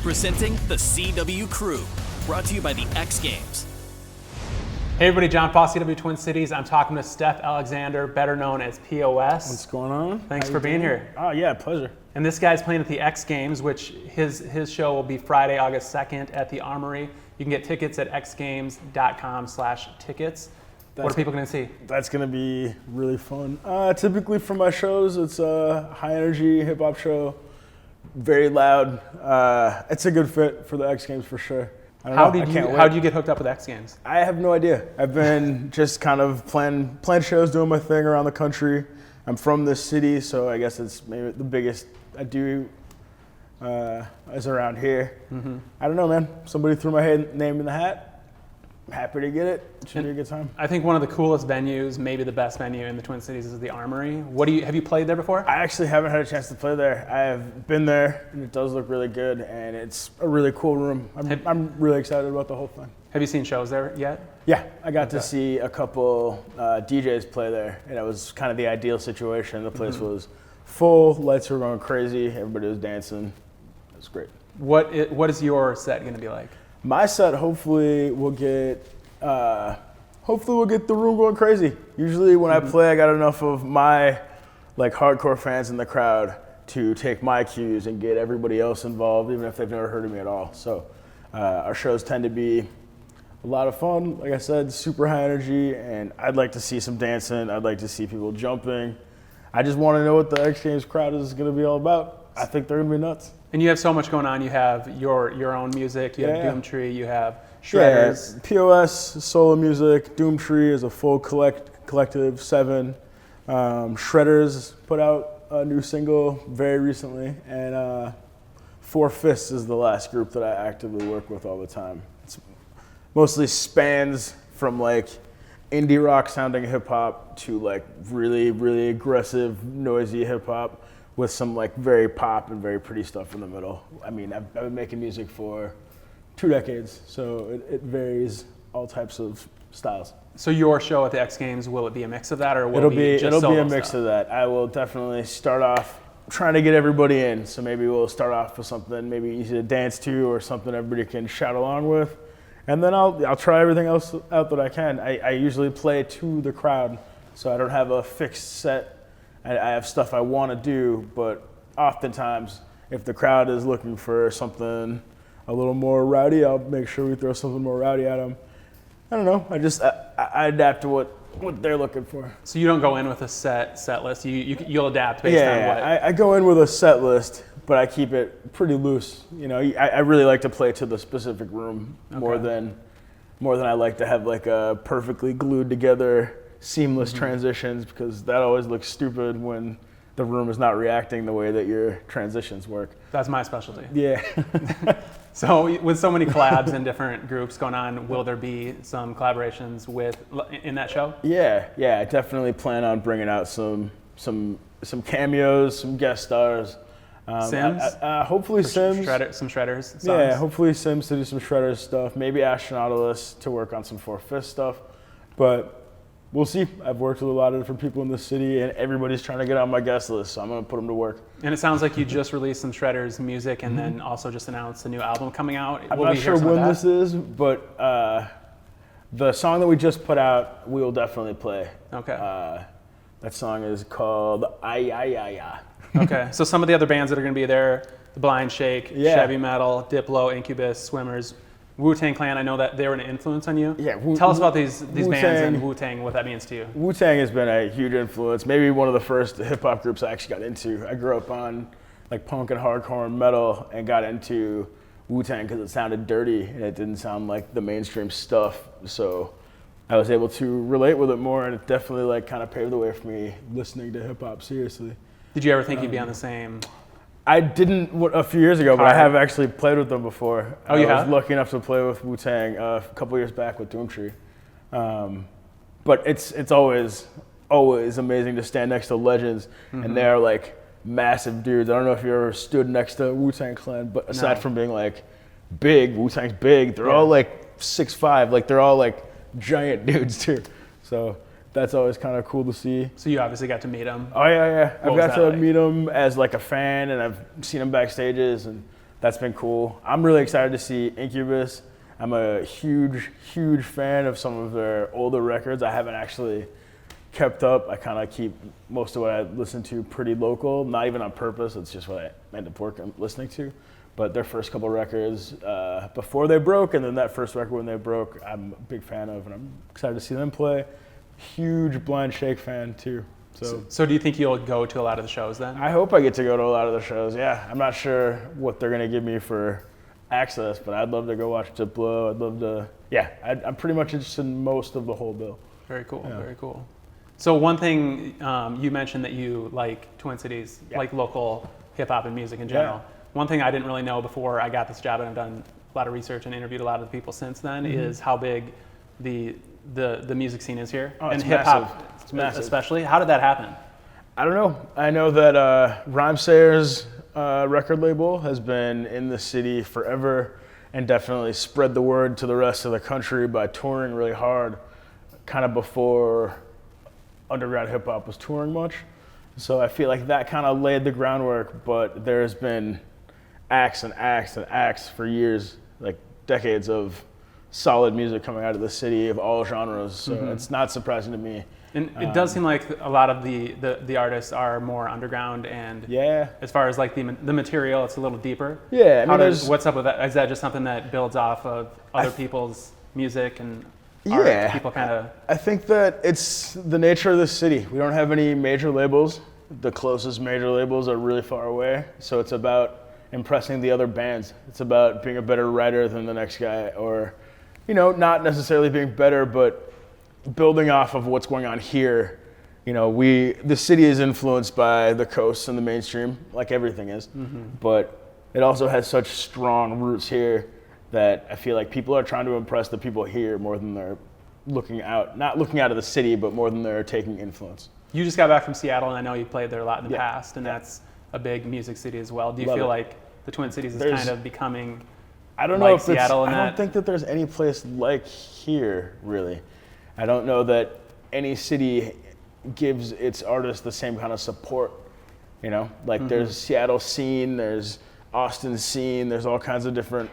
Presenting the CW Crew, brought to you by the X Games. Hey everybody, John Foss, CW Twin Cities. I'm talking to Steph Alexander, better known as P.O.S. What's going on? Thanks for being here. Oh yeah, pleasure. And this guy's playing at the X Games, which his show will be Friday, August 2nd at the Armory. You can get tickets at xgames.com/tickets. What are people going to see? That's going to be really fun. Typically for my shows, it's a high energy hip hop show, very loud. It's a good fit for the X Games for sure. How did you get hooked up with X Games? I have no idea. I've been just kind of playing shows, doing my thing around the country. I'm from this city, so I guess it's maybe the biggest I do is around here. Mm-hmm. I don't know, man. Somebody threw my name in the hat. I'm happy to get it. It should be a good time. I think one of the coolest venues, maybe the best venue in the Twin Cities, is the Armory. Have you played there before? I actually haven't had a chance to play there. I have been there, and it does look really good, and it's a really cool room. I'm really excited about the whole thing. Have you seen shows there yet? Yeah, I got to see a couple DJs play there, and it was kind of the ideal situation. The place was full, lights were going crazy, everybody was dancing. It was great. What is your set going to be like? My set hopefully will get the room going crazy. Usually when I play, I got enough of my hardcore fans in the crowd to take my cues and get everybody else involved, even if they've never heard of me at all. So our shows tend to be a lot of fun. Like I said, super high energy, and I'd like to see some dancing. I'd like to see people jumping. I just want to know what the X Games crowd is going to be all about. I think they're going to be nuts. And you have so much going on. You have your own music. You have Doomtree. You have Shredders. Yeah, P.O.S. solo music. Doomtree is a full collective, 7. Shredders put out a new single very recently, and Four Fists is the last group that I actively work with all the time. It's mostly spans from indie rock sounding hip hop to really, really aggressive, noisy hip hop with some very pop and very pretty stuff in the middle. I mean, I've been making music for 2 decades, so it varies all types of styles. So your show at the X Games, will it be a mix of that, or will it'll it be just It'll solo be a mix stuff? of that. I will definitely start off trying to get everybody in. So maybe we'll start off with something maybe easy to dance to or something everybody can shout along with. And then I'll try everything else out that I can. I usually play to the crowd, so I don't have a fixed set. I have stuff I want to do, but oftentimes if the crowd is looking for something a little more rowdy, I'll make sure we throw something more rowdy at them. I don't know. I adapt to what they're looking for. So you don't go in with a set list. You'll adapt based on what. I go in with a set list, but I keep it pretty loose. You know, I really like to play to the specific room more than I like to have a perfectly glued together seamless transitions, because that always looks stupid when the room is not reacting the way that your transitions work. That's my specialty. Yeah. So with so many collabs and different groups going on, will there be some collaborations in that show? Yeah, I definitely plan on bringing out some cameos, some guest stars. Sims? Hopefully Sims. Some Shredders songs? Yeah, hopefully Sims to do some Shredders stuff. Maybe Astronautilus to work on some Four Fists stuff. But we'll see. I've worked with a lot of different people in the city, and everybody's trying to get on my guest list, so I'm going to put them to work. And it sounds like you just released some Shredders music and then also just announced a new album coming out. I'm not sure when this is, but the song that we just put out, we will definitely play. Okay. That song is called Ay Ay Ay Ay. Okay, so some of the other bands that are going to be there, The Blind Shake, Chevy Metal, Diplo, Incubus, Swimmers, WuTang Clan. I know that they were an influence on you. Yeah. Tell us about these bands and WuTang, what that means to you. WuTang has been a huge influence. Maybe one of the first hip hop groups I actually got into. I grew up on punk and hardcore and metal, and got into WuTang because it sounded dirty and it didn't sound like the mainstream stuff. So I was able to relate with it more, and it definitely kind of paved the way for me listening to hip hop seriously. Did you ever think you'd be on the same? I didn't a few years ago, but I have actually played with them before. Oh, you have? I was lucky enough to play with WuTang a couple years back with Doomtree. But it's always amazing to stand next to legends, and they're massive dudes. I don't know if you ever stood next to WuTang Clan, but aside from being big, WuTang's big, they're all 6'5", they're all giant dudes too. So that's always kind of cool to see. So you obviously got to meet him. Oh yeah. I've got to meet him as a fan, and I've seen him backstages, and that's been cool. I'm really excited to see Incubus. I'm a huge fan of some of their older records. I haven't actually kept up. I kind of keep most of what I listen to pretty local, not even on purpose. It's just what I end up listening to. But their first couple records before they broke, and then that first record when they broke, I'm a big fan of, and I'm excited to see them play. Huge Blind Shake fan too. So do you think you'll go to a lot of the shows then? I hope I get to go to a lot of the shows. Yeah, I'm not sure what they're gonna give me for access, but I'd love to go watch Diplo. I'd love to. Yeah, I'm pretty much interested in most of the whole bill. Very cool. Yeah. Very cool. So one thing you mentioned that you like Twin Cities, like local hip hop and music in general. Yeah. One thing I didn't really know before I got this job, and I've done a lot of research and interviewed a lot of the people since then, is how big the music scene is here, and hip hop especially. How did that happen? I don't know. I know that Rymesayers record label has been in the city forever, and definitely spread the word to the rest of the country by touring really hard, kind of before underground hip hop was touring much. So I feel like that kind of laid the groundwork, but there's been acts and acts and acts for years, like decades of solid music coming out of the city of all genres. So it's not surprising to me. And it does seem like a lot of the artists are more underground, and as far as like the material, it's a little deeper. Yeah, I mean, what's up with that? Is that just something that builds off of other people's music and art? People kind of. I think that it's the nature of the city. We don't have any major labels. The closest major labels are really far away, so it's about impressing the other bands. It's about being a better writer than the next guy, or, not necessarily being better, but building off of what's going on here. The city is influenced by the coast and the mainstream, like everything is, but it also has such strong roots here that I feel like people are trying to impress the people here more than they're not looking out of the city, but more than they're taking influence. You just got back from Seattle, and I know you played there a lot in the past, and that's a big music city as well. Do you feel like the Twin Cities is kind of becoming I don't know like if Seattle I don't think that there's any place like here, really. I don't know that any city gives its artists the same kind of support. There's Seattle scene, there's Austin scene, there's all kinds of different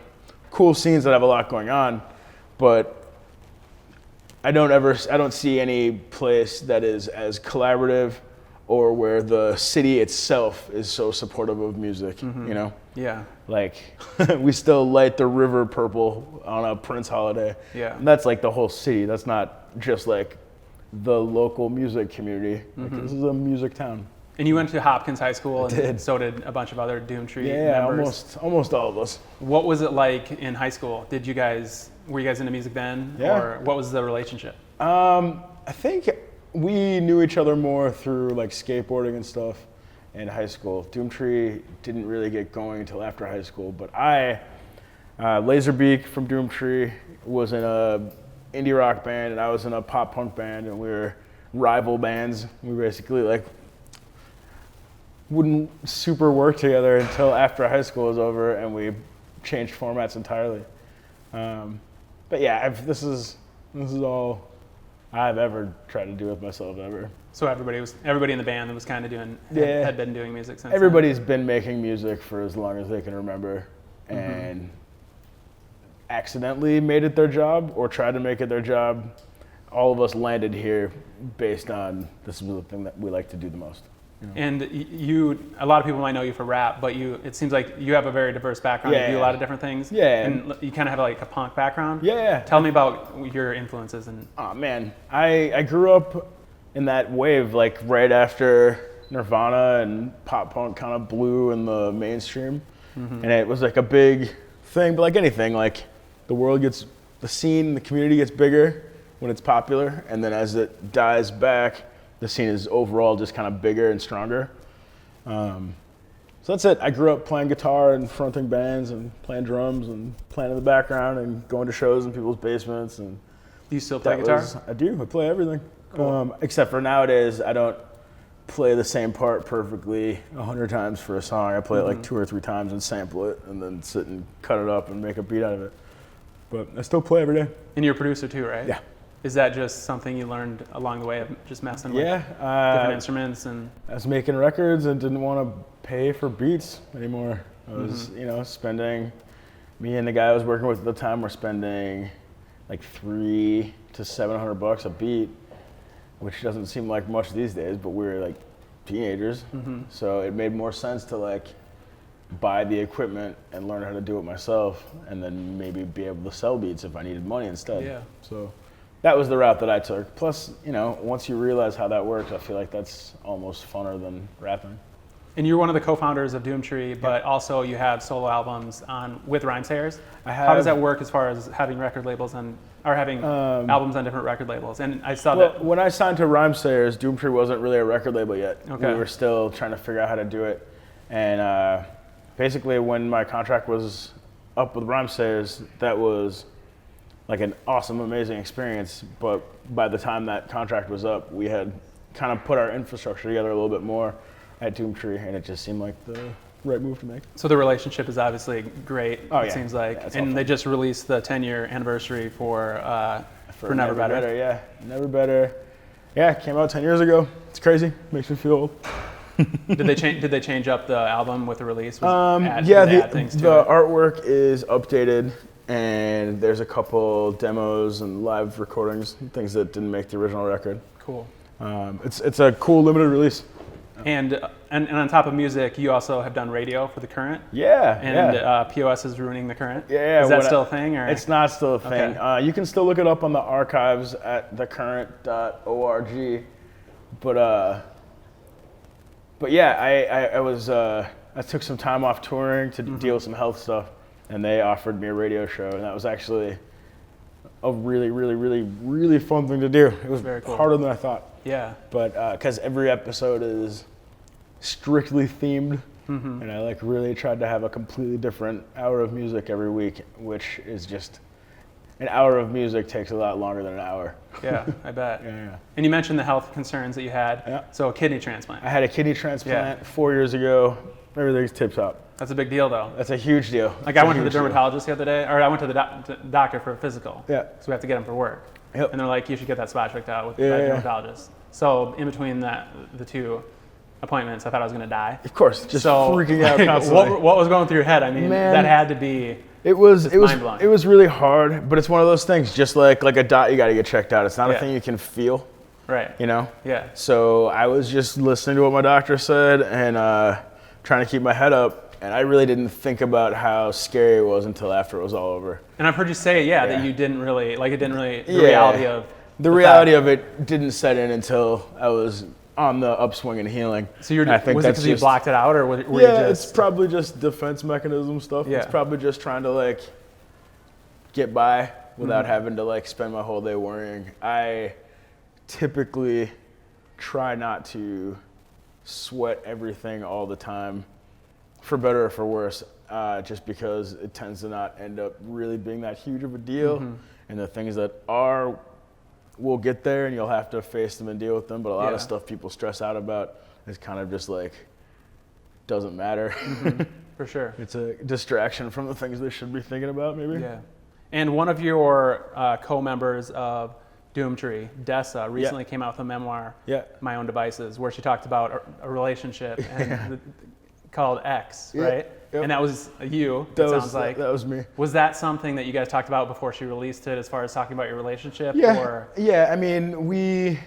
cool scenes that have a lot going on, but I don't see any place that is as collaborative or where the city itself is so supportive of music, Yeah. Like, we still light the river purple on a Prince holiday. Yeah. And that's like the whole city. That's not just like the local music community. Like, this is a music town. And you went to Hopkins High School, and so did a bunch of other Doomtree members. almost all of us. What was it like in high school? Were you guys into music then? Yeah. Or what was the relationship? I think we knew each other more through like skateboarding and stuff in high school. Doomtree didn't really get going until after high school, but Laserbeak from Doomtree was in a indie rock band, and I was in a pop punk band, and we were rival bands. We basically wouldn't super work together until after high school was over, and we changed formats entirely. But yeah, this is all I've ever tried to do with myself ever. So everybody in the band that was kind of had been doing music since. Everybody's been making music for as long as they can remember, and accidentally made it their job or tried to make it their job. All of us landed here based on this is the thing that we like to do the most. And a lot of people might know you for rap, but it seems like you have a very diverse background. You do a lot of different things. Yeah. And you kind of have like a punk background. Yeah. Tell me about your influences. Oh man, I grew up in that wave, like right after Nirvana and pop punk kind of blew in the mainstream. And it was like a big thing, but like anything, like the community gets bigger when it's popular, and then as it dies back, the scene is overall just kind of bigger and stronger. So that's it. I grew up playing guitar and fronting bands and playing drums and playing in the background and going to shows in people's basements. And do you still play guitar? I do. I play everything. Cool. Except for nowadays, I don't play the same part perfectly 100 times for a song. I play it like 2 or 3 times and sample it and then sit and cut it up and make a beat out of it. But I still play every day. And you're a producer too, right? Yeah. Is that just something you learned along the way of just messing with different instruments? And I was making records and didn't want to pay for beats anymore. I was, spending, me and the guy I was working with at the time were spending like $300 to $700 a beat, which doesn't seem like much these days, but we were like teenagers. So it made more sense to like buy the equipment and learn how to do it myself, and then maybe be able to sell beats if I needed money instead. Yeah. So that was the route that I took. Plus, once you realize how that works, I feel like that's almost funner than rapping. And you're one of the co-founders of Doomtree, but also you have solo albums with Rymesayers. How does that work as far as having record labels or having albums on different record labels? And I saw that when I signed to Rymesayers, Doomtree wasn't really a record label yet. Okay. We were still trying to figure out how to do it. And basically when my contract was up with Rymesayers, that was like an awesome, amazing experience. But by the time that contract was up, we had kind of put our infrastructure together a little bit more at Doomtree, and it just seemed like the right move to make. So the relationship is obviously great, it seems like. Yeah, and they just released the 10-year anniversary for Never Better. Yeah, Never Better. Yeah, it came out 10 years ago. It's crazy. Makes me feel old. Did they change up the album with the release? The artwork artwork is updated, and there's a couple demos and live recordings, things that didn't make the original record. Cool. It's a cool limited release. And on top of music, you also have done radio for the Current. Yeah. And P.O.S. is ruining the Current. Yeah. Is that still a thing? Or? It's not still a thing. Okay. You can still look it up on the archives at thecurrent.org. But yeah, I took some time off touring to deal with some health stuff, and they offered me a radio show, and that was actually a really, really, really, really fun thing to do. It was very cool. Harder than I thought. Yeah. But because every episode is strictly themed, and I like really tried to have a completely different hour of music every week, which is just an hour of music takes a lot longer than an hour. Yeah, I bet. Yeah. And you mentioned the health concerns that you had. Yeah. So a kidney transplant. I had a kidney transplant 4 years ago. Everything's tip top. That's a big deal, though. That's a huge deal. Like I went to the dermatologist the other day, or I went to the doctor for a physical. Yeah. So we have to get him for work. Yep. And they're like, you should get that spot checked out by a dermatologist. So in between the two appointments, I thought I was going to die. Of course, just freaking out constantly. What was going through your head? I mean, that had to be. It was mind-blowing. It was really hard, but it's one of those things. Just like a dot, you got to get checked out. It's not a thing you can feel. Right. Yeah. So I was just listening to what my doctor said and trying to keep my head up. And I really didn't think about how scary it was until after it was all over. And I've heard you say, that you didn't really, the reality of it didn't set in until I was on the upswing and healing. So was it because you blocked it out, or were you just... it's probably just defense mechanism stuff. Yeah. It's probably just trying to get by without having to spend my whole day worrying. I typically try not to sweat everything all the time, for better or for worse, just because it tends to not end up really being that huge of a deal. And the things that are will get there, and you'll have to face them and deal with them. But a lot of stuff people stress out about is kind of just doesn't matter. For sure. It's a distraction from the things they should be thinking about, maybe. Yeah. And one of your co-members of Doomtree, Dessa, recently came out with a memoir, My Own Devices, where she talked about a relationship and called X, right? Yep. And that was you, sounds like. That was me. Was that something that you guys talked about before she released it, as far as talking about your relationship? Yeah, I mean, we've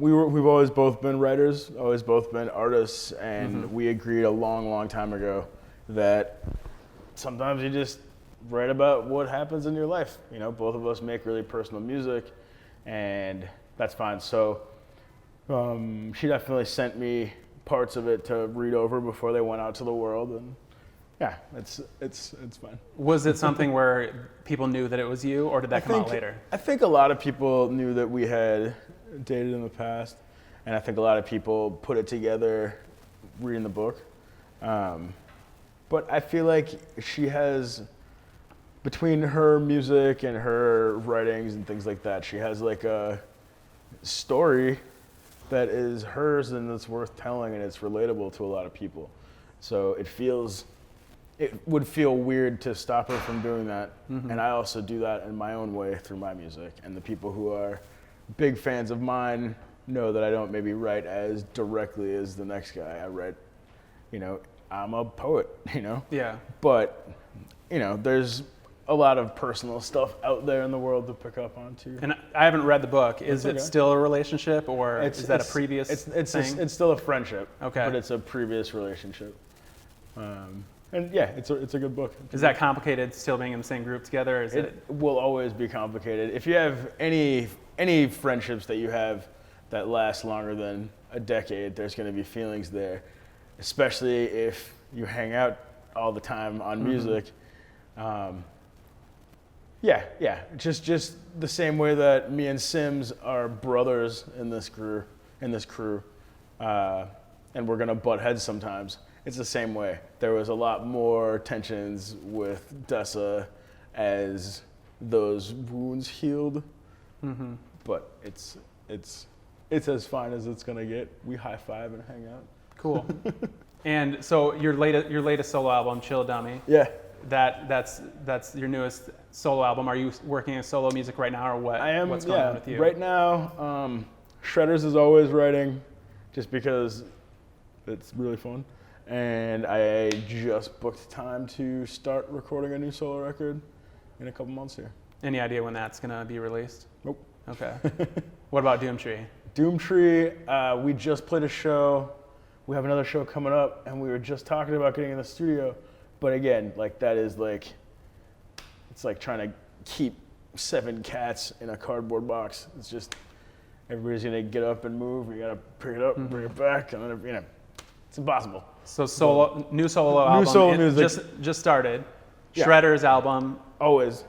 always both been writers, always both been artists, and we agreed a long, long time ago that sometimes you just write about what happens in your life. Both of us make really personal music, and that's fine. So she definitely sent me parts of it to read over before they went out to the world, and it's fine. Was it something where people knew that it was you, or did that come out later? I think a lot of people knew that we had dated in the past, and I think a lot of people put it together reading the book. But I feel like she has, between her music and her writings and things like that, she has a story that is hers and it's worth telling, and it's relatable to a lot of people. So it would feel weird to stop her from doing that. And I also do that in my own way through my music. And the people who are big fans of mine know that I don't maybe write as directly as the next guy. I write, I'm a poet, Yeah. But, there's a lot of personal stuff out there in the world to pick up on too. And I haven't read the book. Is it still a relationship, or is that a previous thing? It's still a friendship. Okay. But it's a previous relationship. And yeah, it's a good book. Is that complicated, still being in the same group together? Or it will always be complicated. If you have any friendships that you have that last longer than a decade, there's going to be feelings there, especially if you hang out all the time on music. Just the same way that me and Sims are brothers in this crew, and we're gonna butt heads sometimes. It's the same way. There was a lot more tensions with Dessa as those wounds healed, but it's as fine as it's gonna get. We high five and hang out. Cool. And so your latest solo album, Chill Dummy. Yeah. That's your newest solo album. Are you working on solo music right now, or what? I am. What's going on with you? Right now, Shredders is always writing, just because it's really fun, and I just booked time to start recording a new solo record in a couple months here. Any idea when that's gonna be released? Nope. Okay. What about Doomtree? Doomtree, we just played a show. We have another show coming up, and we were just talking about getting in the studio. But again, it's like trying to keep 7 cats in a cardboard box. It's just, everybody's gonna get up and move. You gotta pick it up, bring it back, and then, it's impossible. So new solo album. New solo music. Just started. Yeah. Shredders album. Always.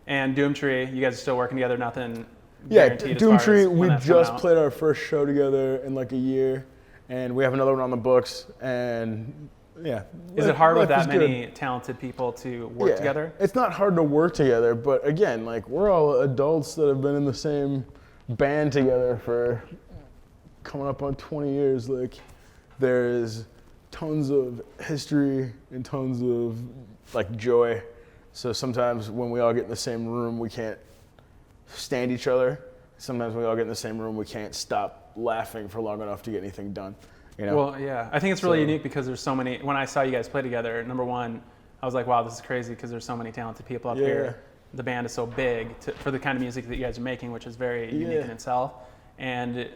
And Doomtree, you guys are still working together, nothing Yeah, guaranteed as far as Doomtree, when we that's coming just out. played our first show together in like a year, and we have another one on the books, and yeah. Is it hard with life that is many talented people to work together? It's not hard to work together, but again, we're all adults that have been in the same band together for coming up on 20 years. There's tons of history and tons of joy. So sometimes when we all get in the same room, we can't stand each other. Sometimes when we all get in the same room, we can't stop laughing for long enough to get anything done. Well, yeah. I think it's really unique because there's so many. When I saw you guys play together, number one, I was like, wow, this is crazy because there's so many talented people up here. The band is so big for the kind of music that you guys are making, which is very unique in itself. And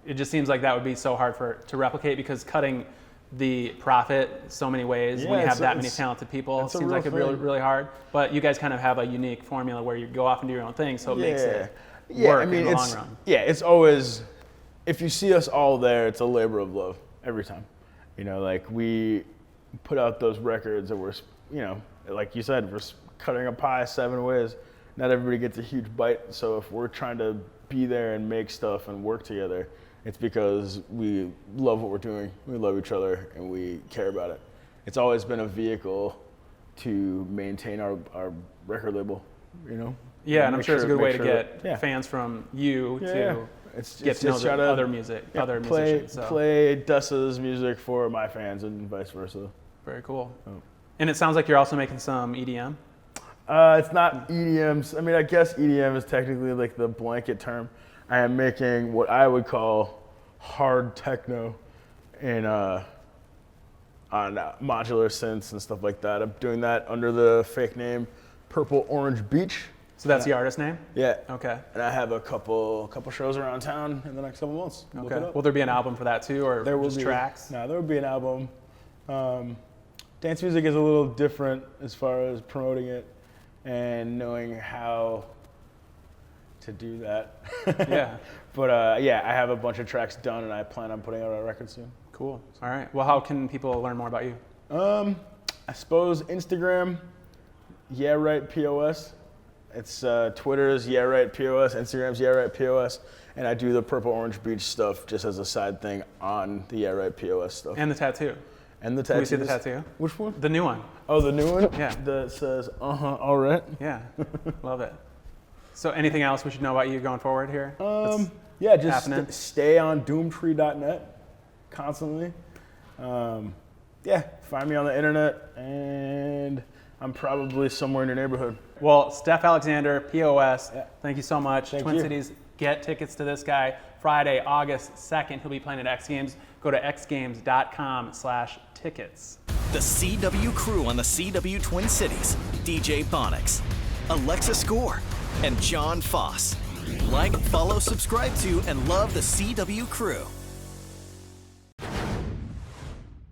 it just seems like that would be so hard to replicate, because cutting the profit so many ways when you have that many talented people seems like it'd be really, really hard. But you guys kind of have a unique formula where you go off and do your own thing, so it makes it work in the long run. Yeah, it's always, if you see us all there, it's a labor of love every time. We put out those records that we're, like you said, we're cutting a pie 7 ways. Not everybody gets a huge bite. So if we're trying to be there and make stuff and work together, it's because we love what we're doing, we love each other, and we care about it. It's always been a vehicle to maintain our record label, Yeah, and I'm sure it's a good way to get fans from you to get to know the other music, other musicians. So. Play Dessa's music for my fans and vice versa. Very cool. Oh. And it sounds like you're also making some EDM? It's not EDM. I mean, I guess EDM is technically the blanket term. I am making what I would call hard techno on modular synths and stuff like that. I'm doing that under the fake name Purple Orange Beach. So that's the artist name? Yeah. Okay. And I have a couple shows around town in the next couple months. Okay. Will there be an album for that too, or there will just be tracks? No, there will be an album. Dance music is a little different as far as promoting it and knowing how to do that. Yeah. But I have a bunch of tracks done, and I plan on putting out a record soon. Cool. All right. Well, how can people learn more about you? I suppose Instagram, P.O.S. It's Twitter's P.O.S. Instagram's P.O.S. And I do the Purple Orange Beach stuff just as a side thing on the P.O.S. stuff. And the tattoo. And the tattoo. Can we see the tattoo? Which one? The new one. Oh, the new one? Yeah. That says, all right. Yeah. Love it. So anything else we should know about you going forward here? Just stay on Doomtree.net constantly. Find me on the internet, and I'm probably somewhere in your neighborhood. Well, Steph Alexander, P.O.S., Thank you so much. Twin Cities, get tickets to this guy. Friday, August 2nd, he'll be playing at X Games. Go to xgames.com/tickets. tickets. The CW crew on the CW Twin Cities, DJ Bonix, Alexa Score, and John Foss. Like, follow, subscribe to, and love the CW crew.